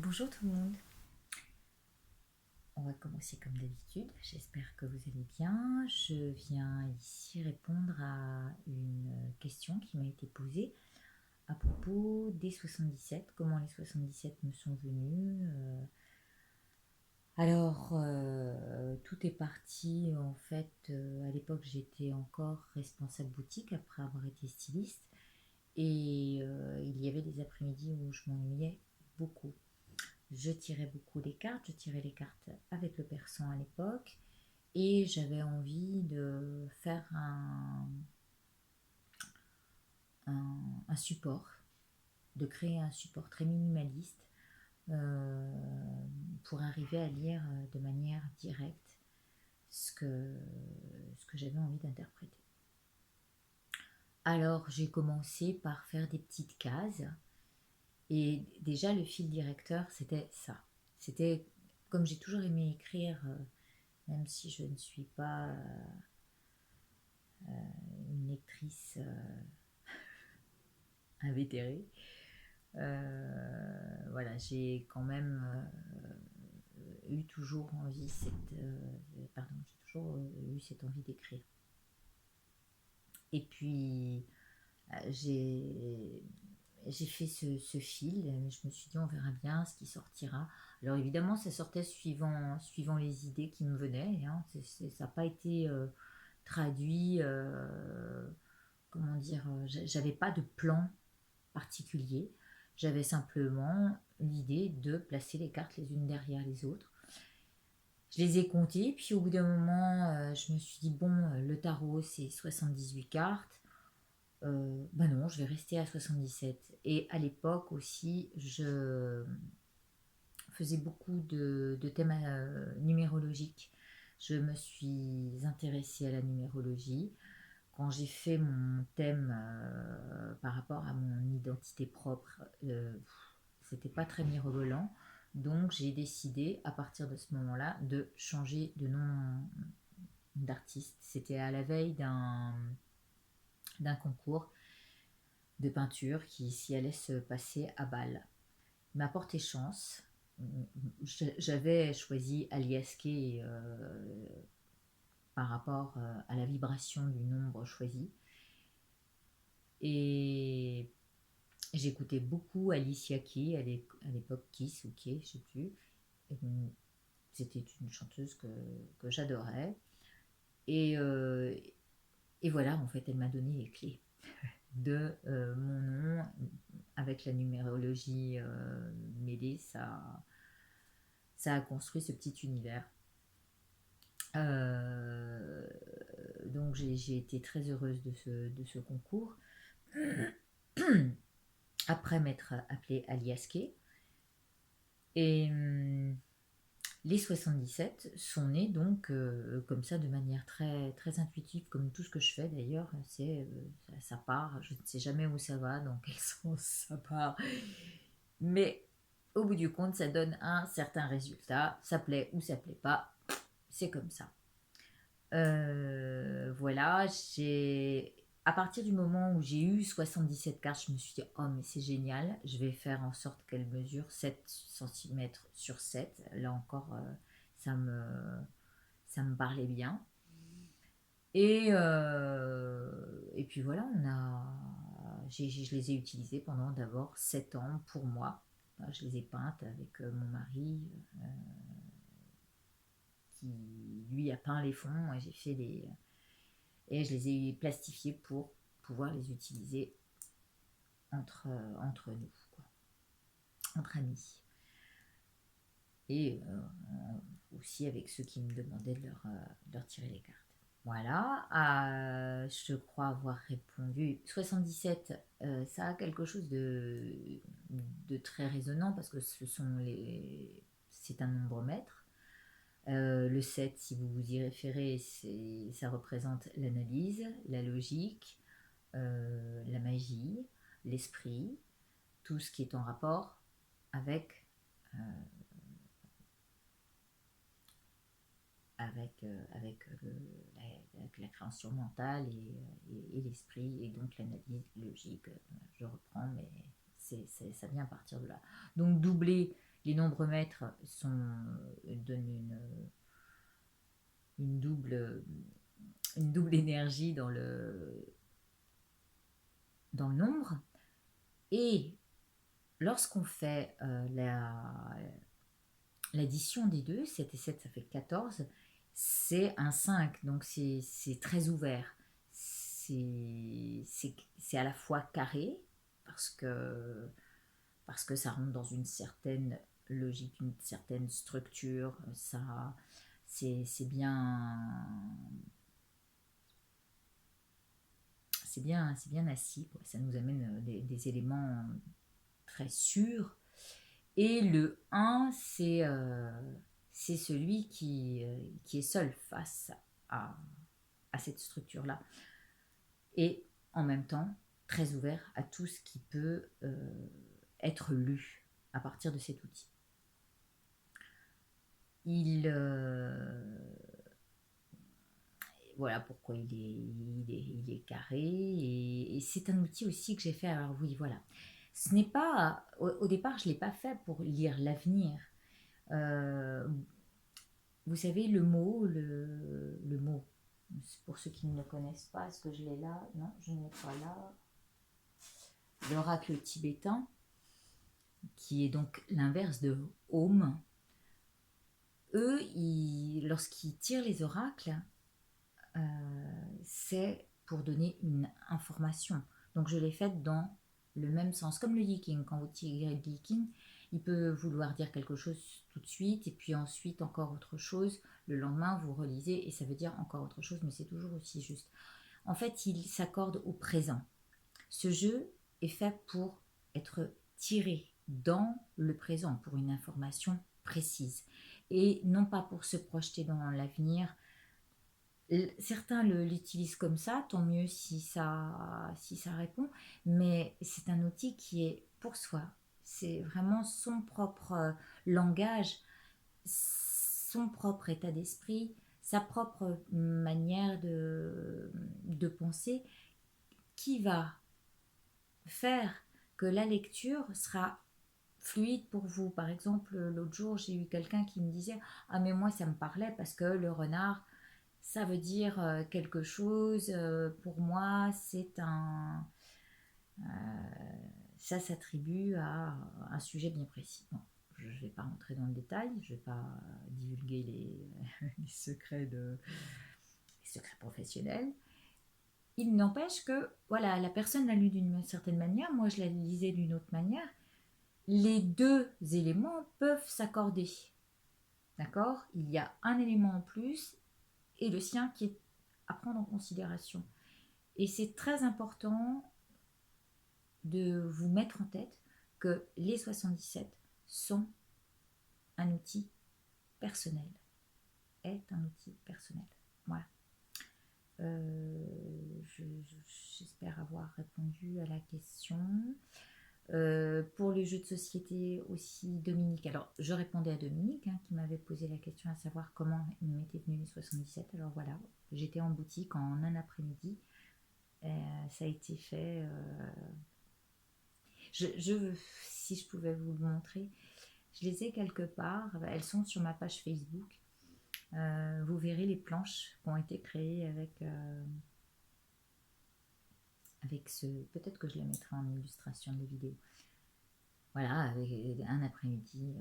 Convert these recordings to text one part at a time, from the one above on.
Bonjour tout le monde, on va commencer comme d'habitude, j'espère que vous allez bien. Je viens ici répondre à une question qui m'a été posée à propos des 77, comment les 77 me sont venus. Tout est parti en fait, à l'époque j'étais encore responsable boutique après avoir été styliste et il y avait des après-midi où je m'ennuyais beaucoup. Je tirais beaucoup les cartes, je tirais les cartes avec le persan à l'époque et j'avais envie de faire un support, de créer un support très minimaliste euh, pour arriver à lire de manière directe ce que j'avais envie d'interpréter. Alors j'ai commencé par faire des petites cases et déjà le fil directeur c'était ça. C'était comme j'ai toujours aimé écrire, même si je ne suis pas une lectrice invétérée. Voilà, j'ai quand même eu toujours envie pardon, j'ai toujours eu cette envie d'écrire. Et puis j'ai fait ce fil, mais je me suis dit on verra bien ce qui sortira. Alors évidemment ça sortait suivant les idées qui me venaient, hein. Ça n'a pas été traduit, comment dire, j'avais pas de plan particulier. J'avais simplement l'idée de placer les cartes les unes derrière les autres. Je les ai comptées, puis au bout d'un moment, je me suis dit, bon, le tarot, c'est 78 cartes. Ben non, je vais rester à 77. Et à l'époque aussi, je faisais beaucoup de thèmes numérologiques. Je me suis intéressée à la numérologie. Quand j'ai fait mon thème par rapport à mon identité propre, c'était pas très mirobolant. Donc j'ai décidé à partir de ce moment-là de changer de nom d'artiste. C'était à la veille d'un concours de peinture qui ici allait se passer à Bâle. Il m'a porté chance. J'avais choisi Aliaské par rapport à la vibration du nombre choisi. Et j'écoutais beaucoup Alicia Keys, à l'époque Kiss ou Kay, je sais plus. C'était une chanteuse que j'adorais. Et, euh, et voilà, en fait, elle m'a donné les clés de mon nom avec la numérologie mêlée. Ça a construit ce petit univers. Euh, donc j'ai été très heureuse de ce concours. Après m'être appelée Aliaské. Et les 77 sont nés donc comme ça de manière très, très intuitive, comme tout ce que je fais d'ailleurs. Ça part, je ne sais jamais où ça va, dans quel sens ça part. Mais au bout du compte, ça donne un certain résultat. Ça plaît ou ça plaît pas, c'est comme ça. Voilà, à partir du moment où j'ai eu 77 cartes, je me suis dit, oh mais c'est génial, je vais faire en sorte qu'elle mesure 7 cm sur 7. Là encore, ça me, ça me parlait bien. Et puis voilà, je les ai utilisées pendant d'abord 7 ans pour moi. Je les ai peintes avec mon mari qui lui a peint les fonds et j'ai fait et je les ai plastifiés pour pouvoir les utiliser entre nous, quoi, entre amis. Et aussi avec ceux qui me demandaient de leur tirer les cartes. Voilà, je crois avoir répondu. 77, ça a quelque chose de très résonnant parce que c'est un nombre maître. Le 7, si vous vous y référez, ça représente l'analyse, la logique, la magie, l'esprit, tout ce qui est en rapport avec, euh, avec la création mentale et l'esprit, et donc l'analyse logique. Je reprends, mais ça vient à partir de là. Donc doubler Les nombres maîtres donnent une double énergie dans le nombre. Et lorsqu'on fait l'addition des deux, 7 et 7 ça fait 14, c'est un 5, donc c'est très ouvert. C'est à la fois carré, parce que ça rentre dans une certaine logique, une certaine structure, ça c'est bien assis, quoi. Ça nous amène des éléments très sûrs. Et le 1, c'est celui qui est seul face à cette structure-là. Et en même temps, très ouvert à tout ce qui peut être lu à partir de cet outil. Voilà pourquoi il est carré. Et c'est un outil aussi que j'ai fait. Alors oui, voilà. Ce n'est pas... Au départ, je ne l'ai pas fait pour lire l'avenir. Vous savez, le mot, pour ceux qui ne le connaissent pas, est-ce que je l'ai là? Non, je ne l'ai pas là. L'oracle tibétain, qui est donc l'inverse de Om. Eux, lorsqu'ils tirent les oracles, c'est pour donner une information. Donc je l'ai faite dans le même sens, comme le Yiking. Quand vous tirez le Yiking, il peut vouloir dire quelque chose tout de suite, et puis ensuite encore autre chose. Le lendemain, vous relisez, et ça veut dire encore autre chose, mais c'est toujours aussi juste. En fait, il s'accorde au présent. Ce jeu est fait pour être tiré dans le présent, pour une information précise, et non pas pour se projeter dans l'avenir. Certains l'utilisent comme ça, tant mieux si ça répond, mais c'est un outil qui est pour soi. C'est vraiment son propre langage, son propre état d'esprit, sa propre manière de penser, qui va faire que la lecture sera fluide pour vous. Par exemple, l'autre jour, j'ai eu quelqu'un qui me disait « Ah mais moi ça me parlait parce que le renard, ça veut dire quelque chose, pour moi c'est un... ça s'attribue à un sujet bien précis. » Bon, je ne vais pas rentrer dans le détail, je ne vais pas divulguer les secrets professionnels. Il n'empêche que, voilà, la personne l'a lu d'une certaine manière, moi je la lisais d'une autre manière. Les deux éléments peuvent s'accorder. D'accord? Il y a un élément en plus et le sien qui est à prendre en considération. Et c'est très important de vous mettre en tête que les 77 sont un outil personnel. Est un outil personnel. Voilà. J'espère avoir répondu à la question. Pour les jeux de société aussi, Dominique. Alors, je répondais à Dominique qui m'avait posé la question à savoir comment il m'était venu les 77. Alors voilà, j'étais en boutique en un après-midi. Ça a été fait. Si je pouvais vous le montrer, je les ai quelque part. Elles sont sur ma page Facebook. Vous verrez les planches qui ont été créées avec ce... Peut-être que je les mettrai en illustration de vidéo. Voilà, avec un après-midi,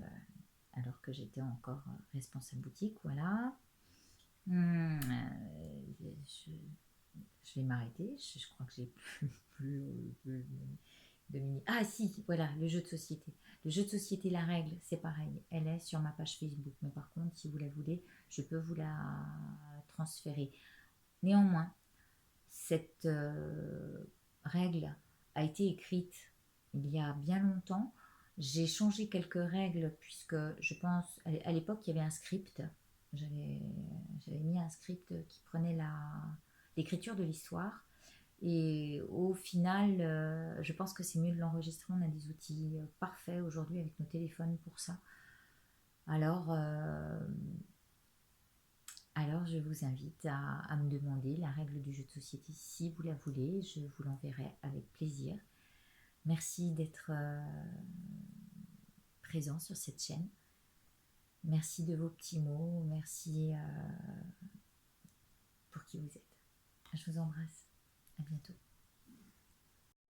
alors que j'étais encore responsable boutique, voilà. Je vais m'arrêter, je crois que j'ai plus Dominique. Ah si, voilà, le jeu de société. Le jeu de société, la règle, c'est pareil. Elle est sur ma page Facebook. Mais par contre, si vous la voulez, je peux vous la transférer. Néanmoins, cette règle a été écrite il y a bien longtemps. J'ai changé quelques règles puisque je pense, à l'époque, il y avait un script. J'avais mis un script qui prenait l'écriture de l'histoire. Et au final, je pense que c'est mieux de l'enregistrer. On a des outils parfaits aujourd'hui avec nos téléphones pour ça. Alors je vous invite à me demander la règle du jeu de société si vous la voulez. Je vous l'enverrai avec plaisir. Merci d'être présent sur cette chaîne. Merci de vos petits mots, merci pour qui vous êtes. Je vous embrasse, à bientôt.